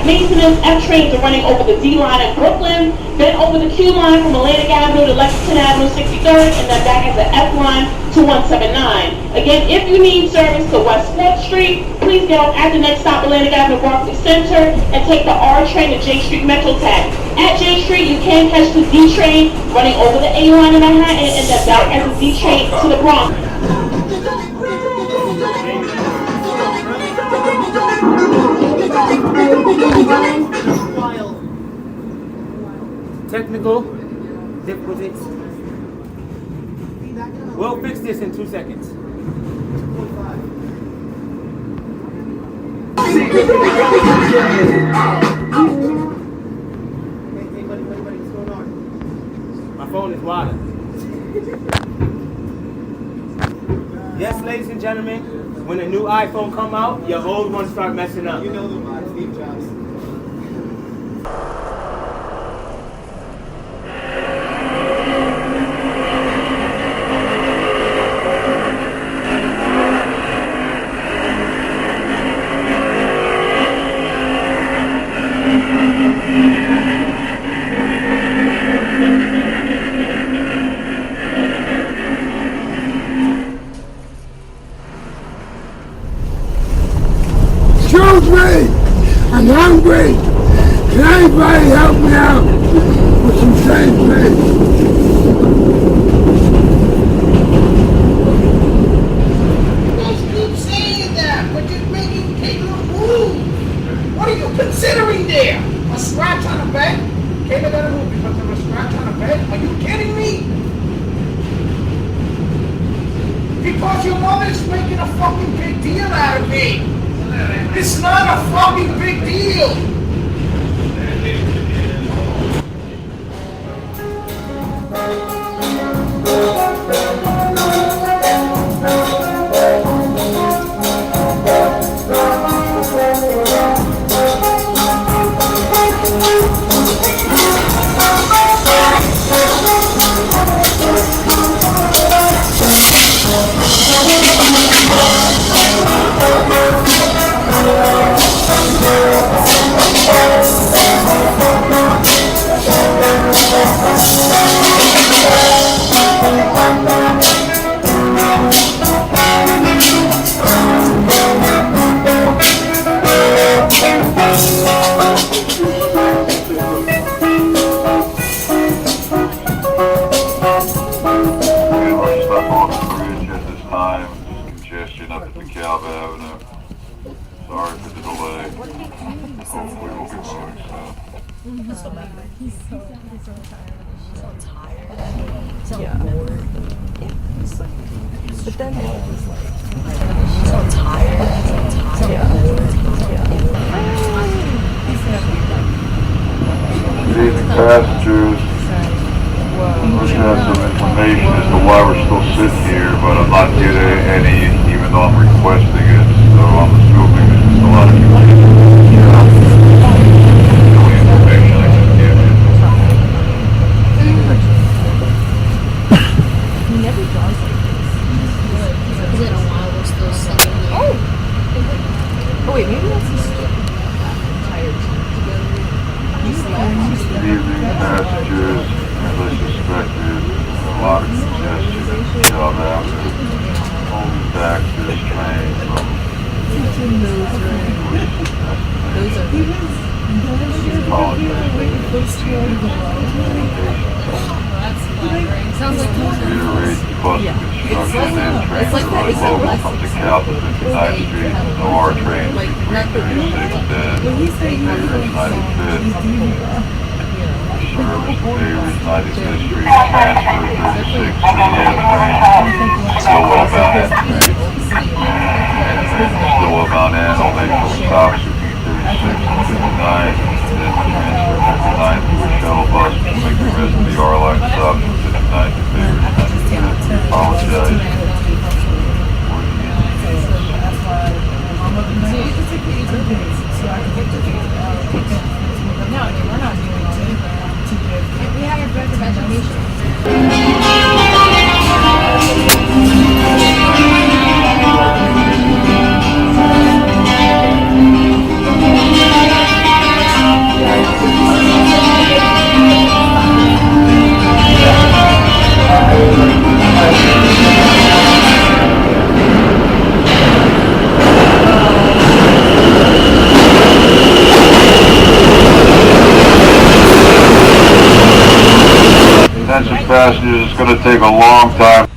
Maintenance F trains are running over the D line in Brooklyn, then over the Q line from Atlantic Avenue to Lexington Avenue 63rd, and then back as the F line to 179. Again, if you need service to West 4th Street, please get off at the next stop, Atlantic Avenue, Barclays Center, and take the R train to J Street Metro Tag. At J Street, you can catch the D train running over the A line in Manhattan, and then back as the D train to the Bronx. Technical difficulties. We'll fix this in 2 seconds. My phone is wired. Yes, ladies and gentlemen, when a new iPhone come out, your old one start messing up. You know the vibe, Steve Jobs. Excuse me, I'm hungry. Can anybody help me out with some change, please? You guys keep saying that, but you're making Kayla move. What are you considering there? A scratch on a bed? Kayla got to move because of a scratch on a bed? Are you kidding me? Because your mother's making a fucking big deal out of me. It's not a fucking big deal. Passengers, looking at some information as to why we're still sitting here, but I'm not getting any, even though I'm requesting it, so I'm assuming there's just a lot of information. The only information I can get is he never draws like this. Is it a while we're still sitting here? Oh wait, maybe that's the story. Tired together. Good evening, passengers, as I suspected, a lot of congestion at Job Avenue, holding back this train from Sounds like reiterate the bus construction and trains are running local from DeKalb to 59th Street, no R trains between 36th and Davis 95th. Service Davis 95th Street, transfer 36 to the M train, still westbound M train, and still westbound N, all national stops between 36 and 59, then transfer 59 to a shuttle bus to make the rest of the R line stops from 59 to Davis 95th. Apologize. No, we're not doing it. We have a reservation. Attention passengers, it's going to take a long time